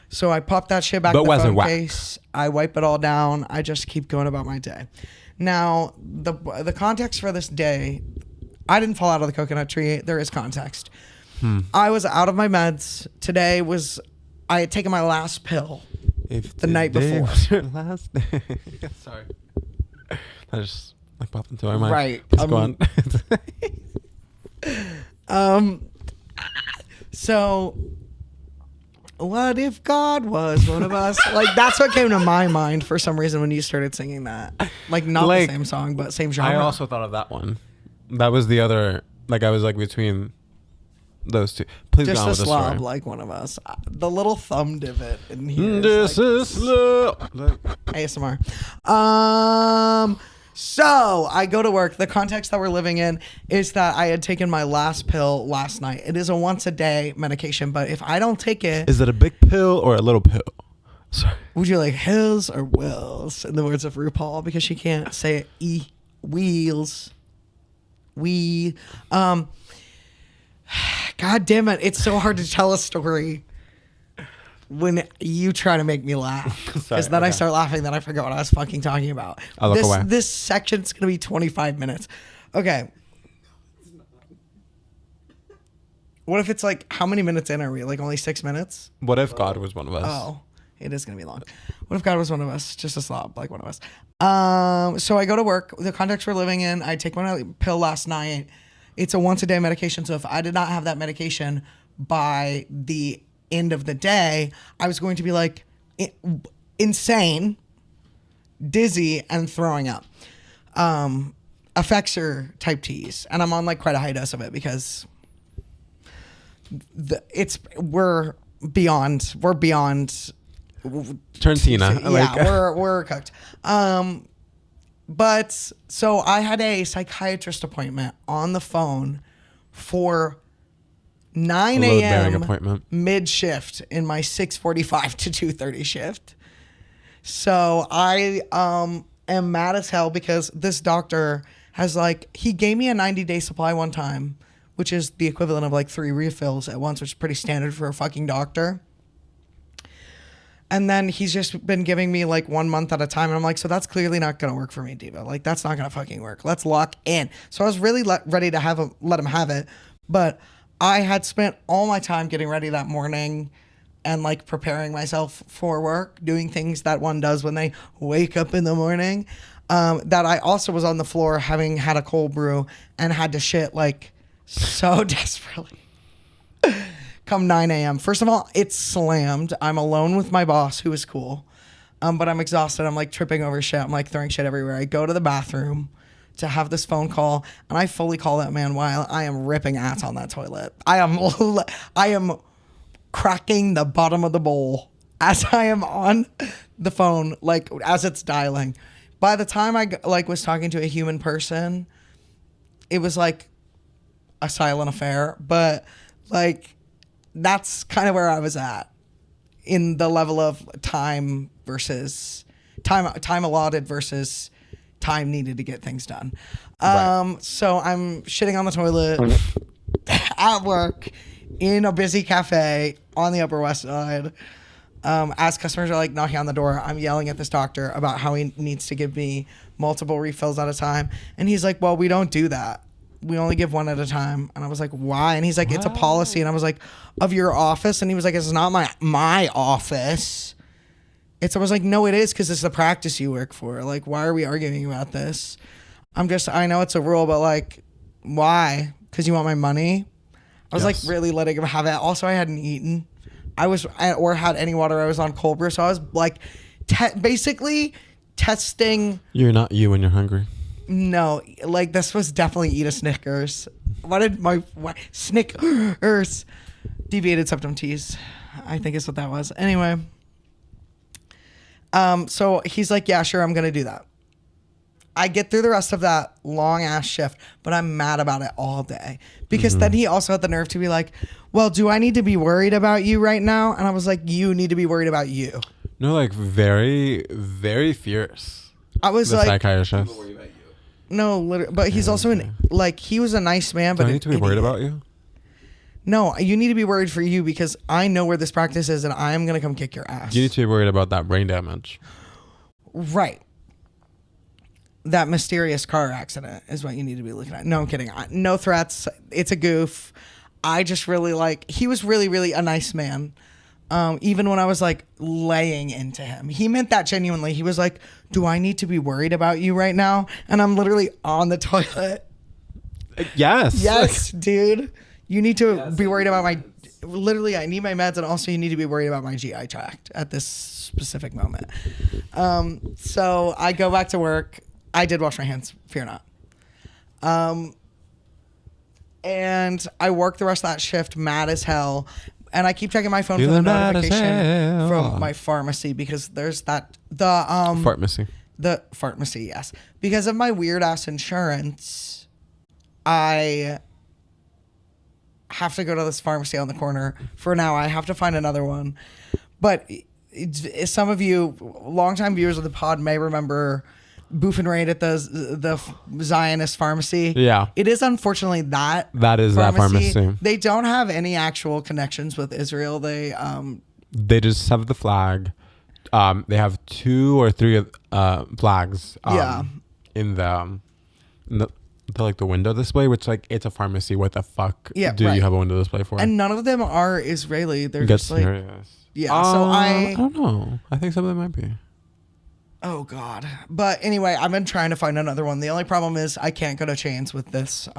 So I pop that shit back in the phone case. I wipe it all down. I just keep going about my day. Now the context for this day. I didn't fall out of the coconut tree. There is context. I was out of my meds. Today was, I had taken my last pill the night before. Was your last day. Sorry. I just like popped into my mind. Right. Go on. So, what if God was one of us? Like, that's what came to my mind for some reason when you started singing that. Like, not the same song, but same genre. I also thought of that one. That was the other, like, I was like between those two. Please go on with the story. Just a slob like one of us. The little thumb divot in here. This is slow. ASMR. So I go to work. The context that we're living in is that I had taken my last pill last night. It is a once a day medication, but if I don't take it. Is it a big pill or a little pill? Sorry. Would you like hills or wills? In the words of RuPaul, because she can't say it. Wheels. God damn it, it's so hard to tell a story when you try to make me laugh, because then I start laughing, then I forget what I was fucking talking about. I'll look away. This section's gonna be 25 minutes. Okay, what if it's like, how many minutes in are we, like only 6 minutes? What if God was one of us? Oh, it is gonna be long. What if God was one of us? Just a slob like one of us. So I go to work. The context we're living in, I take my pill last night. It's a once a day medication. So if I did not have that medication by the end of the day, I was going to be like insane, dizzy, and throwing up. Effexor type teas. And I'm on like quite a high dose of it because we're beyond Tarantino. Yeah, we're cooked. But so I had a psychiatrist appointment on the phone for 9 a.m. mid shift in my 6:45 to 2:30 shift. So I am mad as hell because this doctor has like, he gave me a 90-day supply one time, which is the equivalent of like 3 refills at once, which is pretty standard for a fucking doctor. And then he's just been giving me like 1 month at a time. And I'm like, so that's clearly not going to work for me, Diva. Like, that's not going to fucking work. Let's lock in. So I was really ready to let him have it. But I had spent all my time getting ready that morning and like preparing myself for work, doing things that one does when they wake up in the morning. That I also was on the floor having had a cold brew and had to shit like so desperately. Come 9 a.m. First of all, it's slammed. I'm alone with my boss, who is cool. But I'm exhausted. I'm like tripping over shit. I'm like throwing shit everywhere. I go to the bathroom to have this phone call, and I fully call that man while I am ripping ass on that toilet. I am cracking the bottom of the bowl as I am on the phone, like as it's dialing. By the time I like was talking to a human person, it was like a silent affair. But like, that's kind of where I was at in the level of time versus time allotted versus time needed to get things done. Right. So I'm shitting on the toilet at work in a busy cafe on the Upper West Side. As customers are like knocking on the door, I'm yelling at this doctor about how he needs to give me multiple refills at a time. And he's like, well, we don't do that. We only give one at a time. And I was like, why? And he's like, it's a policy. And I was like, of your office? And he was like, it's not my office. I was like, no, it is, because it's the practice you work for. Like, why are we arguing about this? I know it's a rule, but like, why? Because you want my money? I was like really letting him have it. Also, I hadn't eaten. Or had any water. I was on cold brew. So I was like basically testing. You're not you when you're hungry. No, like this was definitely eat a Snickers. Snickers? Deviated septum tease, I think is what that was. Anyway, so he's like, yeah, sure, I'm gonna do that. I get through the rest of that long ass shift, but I'm mad about it all day because then he also had the nerve to be like, well, do I need to be worried about you right now? And I was like, you need to be worried about you. No, like very, very fierce. I was the like, psychiatrist. no, literally, but he's also like, he was a nice man, but do I need to be worried about you? No, you need to be worried for you because I know where this practice is and I'm going to come kick your ass. You need to be worried about that brain damage. Right. That mysterious car accident is what you need to be looking at. No, I'm kidding. No threats. It's a goof. I just really he was really, really a nice man. Even when I was like laying into him, he meant that genuinely. He was like, do I need to be worried about you right now? And I'm literally on the toilet. Yes. Yes, dude. You need to be worried about literally, I need my meds, and also you need to be worried about my GI tract at this specific moment. So I go back to work. I did wash my hands, fear not. And I work the rest of that shift mad as hell. And I keep checking my phone for the notification from my pharmacy because there's the pharmacy. The pharmacy, yes. Because of my weird ass insurance, I have to go to this pharmacy on the corner. For now, I have to find another one. But some of you, longtime viewers of the pod, may remember Boof and Raid at the Zionist pharmacy. Yeah. It is unfortunately that is that pharmacy. They don't have any actual connections with Israel. They just have the flag. They have 2 or 3 flags in the like the window display, which like it's a pharmacy. What the fuck you have a window display for? And none of them are Israeli. They're just like serious. Yeah. So I don't know. I think some of them might be. Oh God. But anyway, I've been trying to find another one. The only problem is I can't go to Chains with this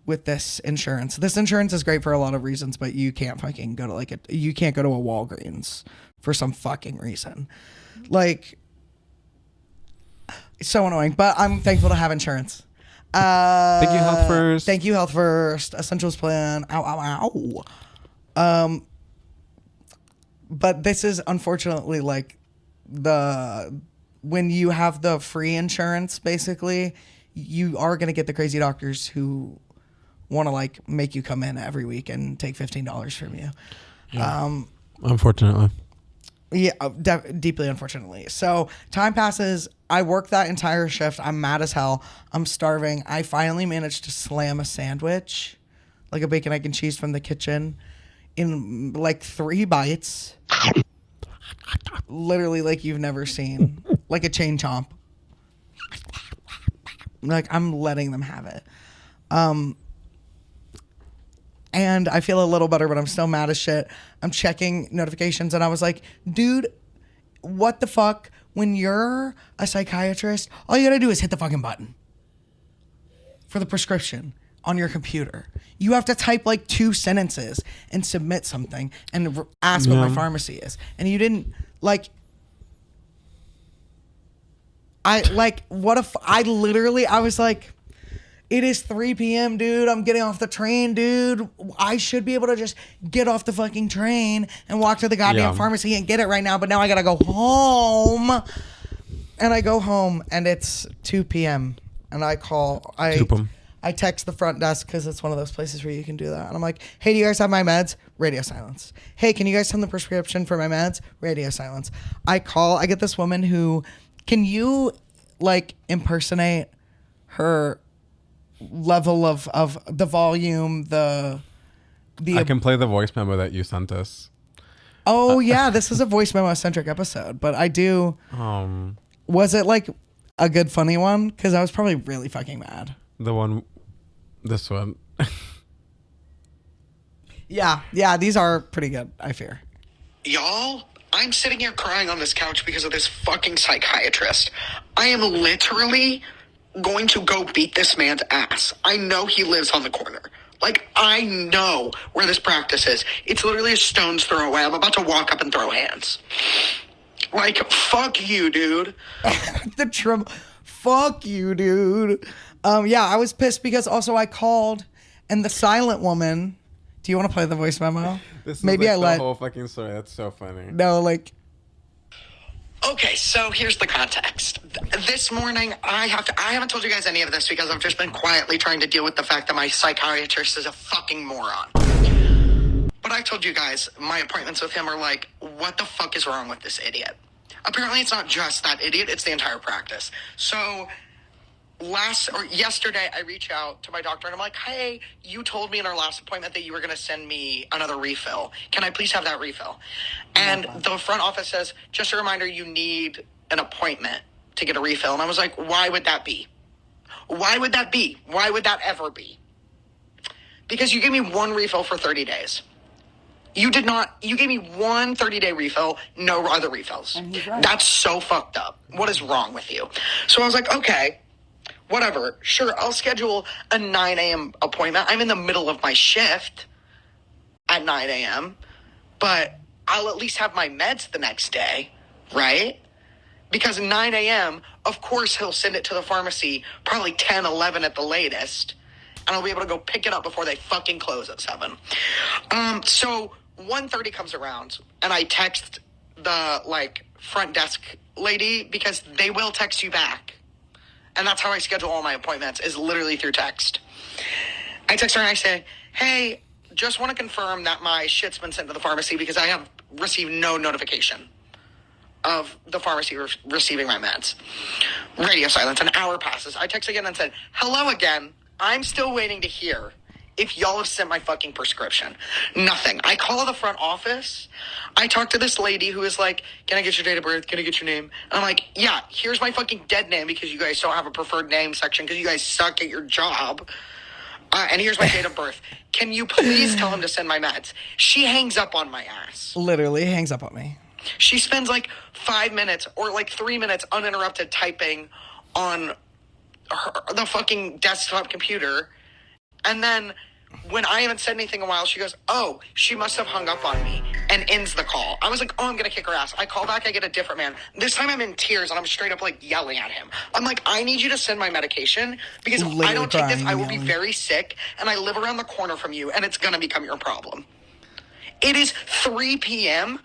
with this insurance. This insurance is great for a lot of reasons, but you can't fucking go to you can't go to a Walgreens for some fucking reason. Like, it's so annoying, but I'm thankful to have insurance. Thank you, Health First. Thank you, Health First. Essentials plan. Ow, ow, ow. But this is unfortunately like when you have the free insurance, basically, you are going to get the crazy doctors who want to like make you come in every week and take $15 from you. Yeah. Unfortunately. Yeah, deeply unfortunately. So time passes. I work that entire shift. I'm mad as hell. I'm starving. I finally managed to slam a sandwich, like a bacon, egg, and cheese from the kitchen, in like 3 bites. Literally like you've never seen. Like a chain chomp. Like I'm letting them have it. And I feel a little better, but I'm still mad as shit. I'm checking notifications and I was like, dude, what the fuck? When you're a psychiatrist, all you gotta do is hit the fucking button for the prescription on your computer. You have to type like 2 sentences and submit something and ask what my pharmacy is. And you didn't like... I was like, it is 3 p.m., dude. I'm getting off the train, dude. I should be able to just get off the fucking train and walk to the goddamn pharmacy and get it right now. But now I got to go home. And I go home and it's 2 p.m. And I text the front desk because it's one of those places where you can do that. And I'm like, hey, do you guys have my meds? Radio silence. Hey, can you guys send the prescription for my meds? Radio silence. I get this woman who, can you like impersonate her level of the volume, I can play the voice memo that you sent us. Oh yeah, this is a voice memo centric episode, but I do. Was it like a good funny one? Because I was probably really fucking mad. This one. Yeah, these are pretty good, I fear. Y'all, I'm sitting here crying on this couch because of this fucking psychiatrist. I am literally going to go beat this man's ass. I know he lives on the corner. Like, I know where this practice is. It's literally a stone's throw away. I'm about to walk up and throw hands. Like, fuck you, dude. Fuck you, dude. Yeah, I was pissed because also I called and the silent woman. Do you want to play the voice memo? This is maybe like the whole fucking story. That's so funny. No, like. Okay, so here's the context. This morning, I haven't told you guys any of this because I've just been quietly trying to deal with the fact that my psychiatrist is a fucking moron. But I told you guys, my appointments with him are like, what the fuck is wrong with this idiot? Apparently, it's not just that idiot, it's the entire practice. So yesterday, I reach out to my doctor and I'm like, hey, you told me in our last appointment that you were going to send me another refill. Can I please have that refill? And the front office says, just a reminder, you need an appointment to get a refill. And I was like, why would that be? Why would that be? Why would that ever be? Because you gave me 1 refill for 30 days. You did not. You gave me 1 30-day refill, no other refills. And he's right. That's so fucked up. What is wrong with you? So I was like, okay, whatever. Sure, I'll schedule a 9 a.m. appointment. I'm in the middle of my shift at 9 a.m., but I'll at least have my meds the next day, right? Because 9 a.m., of course, he'll send it to the pharmacy, probably 10, 11 at the latest, and I'll be able to go pick it up before they fucking close at 7. So 1:30 comes around, and I text the, front desk lady because they will text you back. And that's how I schedule all my appointments, is literally through text. I text her and I say, hey, just want to confirm that my shit's been sent to the pharmacy because I have received no notification of the pharmacy receiving my meds. Radio silence. An hour passes. I text again and said, hello again. I'm still waiting to hear if y'all have sent my fucking prescription. Nothing. I call the front office. I talk to this lady who is like, can I get your date of birth? Can I get your name? And I'm like, yeah, here's my fucking dead name because you guys don't have a preferred name section because you guys suck at your job. And here's my date of birth. Can you please tell him to send my meds? She hangs up on my ass. Literally hangs up on me. She spends 5 minutes or 3 minutes uninterrupted typing on the fucking desktop computer. And then when I haven't said anything in a while, she goes, oh, she must have hung up on me, and ends the call. I was like, oh, I'm going to kick her ass. I call back, I get a different man. This time I'm in tears, and I'm straight up, like, yelling at him. I'm like, I need you to send my medication, because if I don't take this, I will be very sick, and I live around the corner from you, and it's going to become your problem. It is 3 p.m.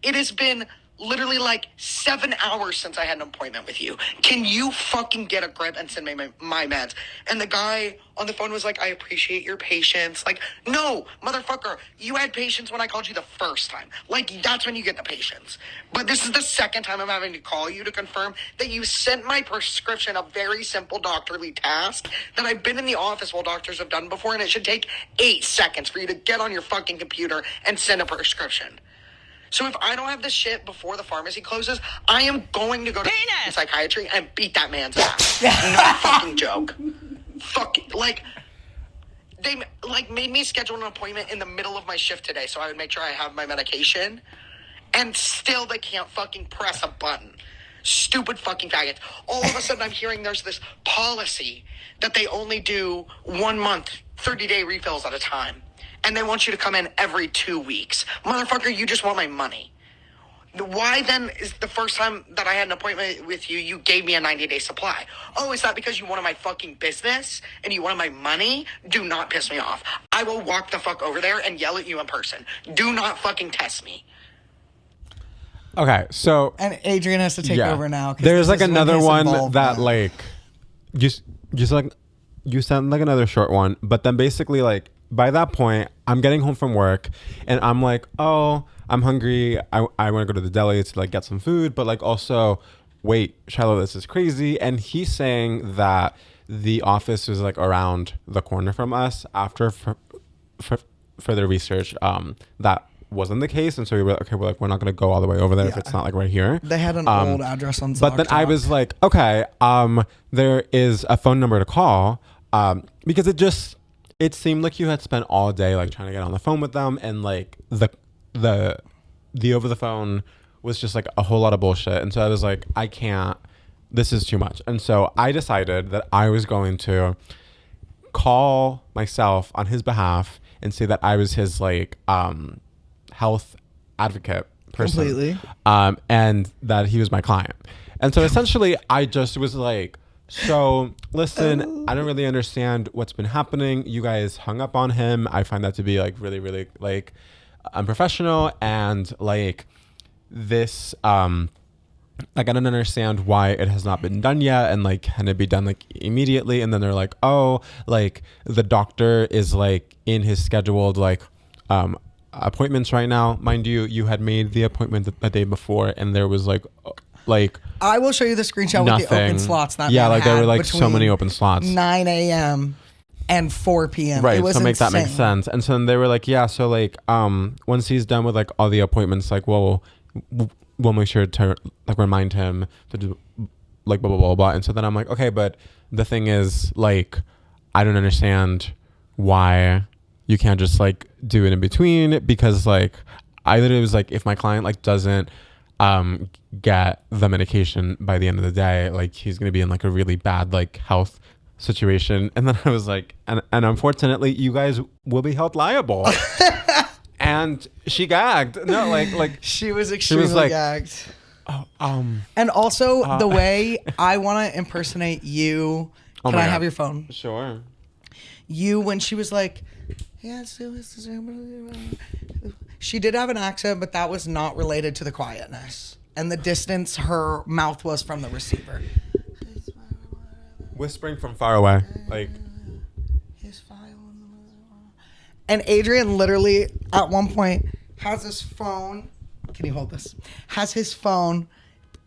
It has been literally like 7 hours since I had an appointment with you. Can you fucking get a grip and send me my meds? And the guy on the phone was like, I appreciate your patience. Like, no, motherfucker, you had patience when I called you the first time. Like, that's when you get the patience. But this is the second time I'm having to call you to confirm that you sent my prescription, a very simple doctorly task that I've been in the office while doctors have done before, and it should take 8 seconds for you to get on your fucking computer and send a prescription. So if I don't have this shit before the pharmacy closes, I am going to go to psychiatry and beat that man's ass. No fucking joke. Fuck, like, they, like, made me schedule an appointment in the middle of my shift today so I would make sure I have my medication. And still they can't fucking press a button. Stupid fucking faggots. All of a sudden I'm hearing there's this policy that they only do 1 month, 30-day refills at a time. And they want you to come in every 2 weeks. Motherfucker, you just want my money. Why then is the first time that I had an appointment with you, you gave me a 90-day supply? Oh, is that because you wanted my fucking business and you wanted my money? Do not piss me off. I will walk the fuck over there and yell at you in person. Do not fucking test me. Okay, so... And Adrian has to take over now. There's like another one that like... Just like... You sent like another short one, but then basically like... By that point, I'm getting home from work and I'm like, oh, I'm hungry. I want to go to the deli to like get some food, but like also, wait, Shiloh, this is crazy. And he's saying that the office is like around the corner from us. After further research, that wasn't the case. And so we were like, okay, we're not going to go all the way over there if it's not like right here. They had an old address on But then I was like, okay, there is a phone number to call because it seemed like you had spent all day like trying to get on the phone with them, and like the over the phone was just like a whole lot of bullshit. And so I was like, I can't, this is too much. And so I decided that I was going to call myself on his behalf and say that I was his like health advocate person. Completely. And that he was my client. And so essentially I just was like, so listen, I don't really understand what's been happening. You guys hung up on him. I find that to be like really, really like unprofessional, and like this, like I don't understand why it has not been done yet, and like can it be done like immediately? And then they're like, oh, like the doctor is like in his scheduled like appointments right now. Mind you, you had made the appointment the day before, and there was like I will show you the screenshot with the open slots. That like there were like so many open slots. 9 a.m. and 4 p.m. Right, it was so make insane. that make sense. And so then they were like, yeah, so like once he's done with like all the appointments, like we'll make sure to like remind him to do like blah blah blah blah. And so then I'm like, okay, but the thing is like I don't understand why you can't just like do it in between, because like I literally was like, if my client like doesn't get the medication by the end of the day, like he's gonna be in like a really bad like health situation. And then I was like, and unfortunately you guys will be held liable. And she gagged. No, like she was extremely gagged. Oh, and also the way I want to impersonate you. Can I have your phone? Sure. You, when she was like, she did have an accent, but that was not related to the quietness and the distance her mouth was from the receiver. Whispering from far away, like. And Adrian literally at one point has his phone. Can you hold this? Has his phone,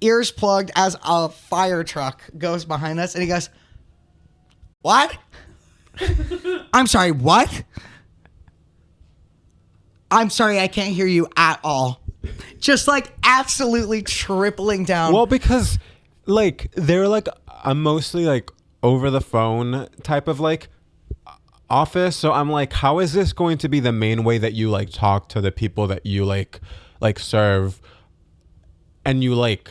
ears plugged as a fire truck goes behind us, and he goes, "What? I'm sorry, what? I'm sorry, I can't hear you at all." Just like absolutely tripling down. Well, because like they're like a mostly like over the phone type of like office. So I'm like, how is this going to be the main way that you like talk to the people that you like serve? And you like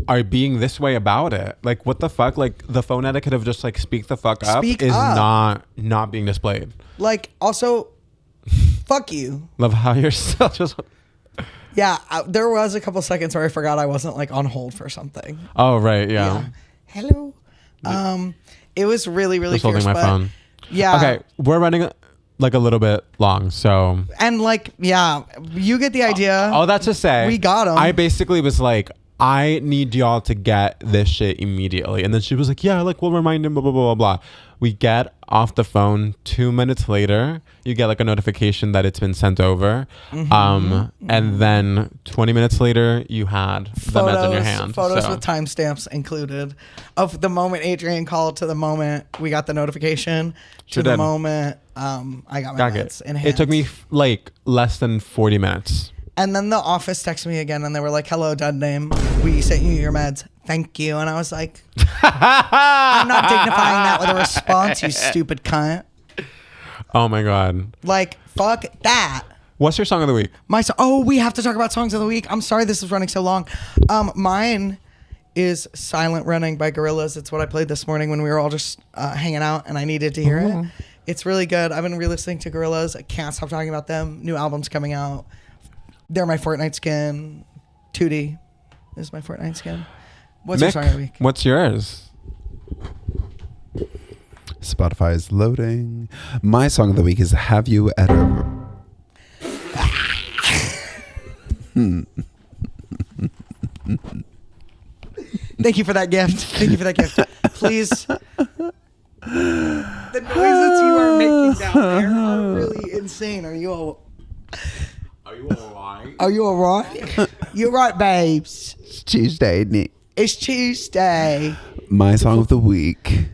are being this way about it. Like, what the fuck? Like, the phone etiquette of just like speak the fuck up is not being displayed. Like, also, fuck you. Love how you're still just. Yeah, there was a couple seconds where I forgot I wasn't like on hold for something. Oh right, yeah. Hello. It was really Just fierce, holding my phone. Yeah. Okay, we're running like a little bit long, so. And like, yeah, you get the idea. All that to say, we got him. I basically was like, I need y'all to get this shit immediately. And then she was like, yeah, like we'll remind him, blah, blah, blah, blah, blah. We get off the phone 2 minutes later. You get like a notification that it's been sent over. And then 20 minutes later, you had the meds in your hand. Photos with timestamps included of the moment Adrian called to the moment we got the notification to the moment I got my meds in hand. It took me like less than 40 minutes. And then the office texted me again and they were like, hello, Deadname. We sent you your meds. Thank you. And I was like, I'm not dignifying that with a response, you stupid cunt. Oh my God. Like, fuck that. What's your song of the week? Oh, we have to talk about songs of the week. I'm sorry this is running so long. Mine is Silent Running by Gorillaz. It's what I played this morning when we were all just hanging out and I needed to hear it. It's really good. I've been re-listening to Gorillaz. I can't stop talking about them. New album's coming out. They're my Fortnite skin. 2D is my Fortnite skin. What's your song of the week? What's yours? Spotify is loading. My song of the week is Have You Ever... Thank you for that gift. Thank you for that gift. Please. The noises you are making down there are really insane. Are you all right? Are you all right? You're right, babes. It's Tuesday, isn't it? It's Tuesday. My song of the week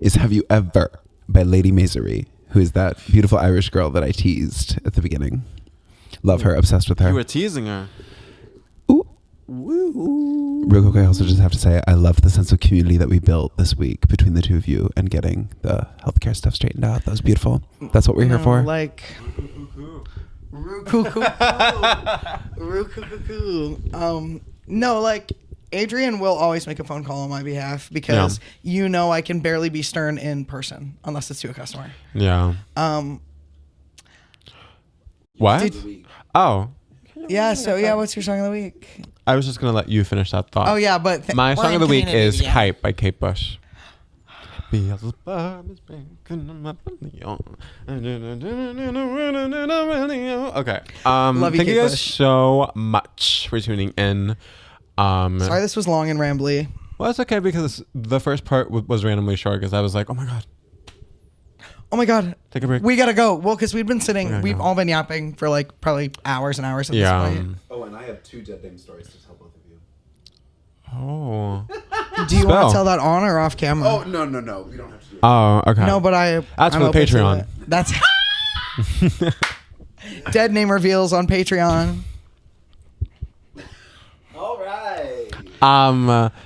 is Have You Ever by Lady Misery, who is that beautiful Irish girl that I teased at the beginning. Love her, obsessed with her. You were teasing her. Ooh. Woo. Real quick, I also just have to say I love the sense of community that we built this week between the two of you and getting the healthcare stuff straightened out. That was beautiful. That's what we're here for. Like, no, like, Adrian will always make a phone call on my behalf because you know I can barely be stern in person unless it's to a customer. Yeah. What? Yeah, so yeah, what's your song of the week? I was just going to let you finish that thought. Oh, yeah, but... My song of the week is Kite by Kate Bush. Okay. Love you, thank you guys Bush. so much for tuning in. Sorry this was long and rambly. Well, it's okay because the first part was randomly short because I was like, oh my God. Take a break. We gotta go. Well, because we've been sitting, we've all been yapping for like probably hours and hours at this point. Oh, and I have 2 Deadname stories to tell both of you. Oh. Do you want to tell that on or off camera? Oh, no. We don't have to do it. Oh, okay. No, but That's I'm for the open to Patreon. it. That's Deadname reveals on Patreon. All right.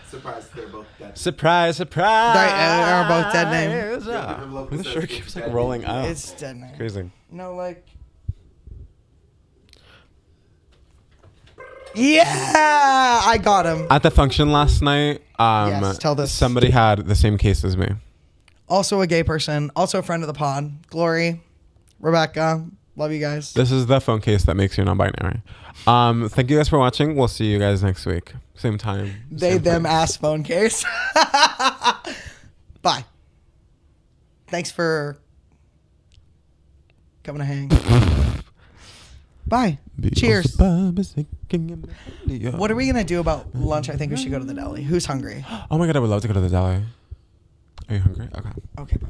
Surprise, they're both dead. Surprise. They're both Deadname. The shirt keeps like rolling out. It's Deadname. Crazy. No, like. Yeah, I got him. At the function last night, Yes, tell this. somebody had the same case as me. Also a gay person. Also a friend of the pod. Glory, Rebecca. Love you guys. This is the phone case that makes you non-binary. Thank you guys for watching. We'll see you guys next week. Same time. They, same them, place. ass phone case. Bye. Thanks for coming to hang. Bye. Cheers. What are we going to do about lunch? I think we should go to the deli. Who's hungry? Oh my God, I would love to go to the deli. Are you hungry? Okay. Okay, bye.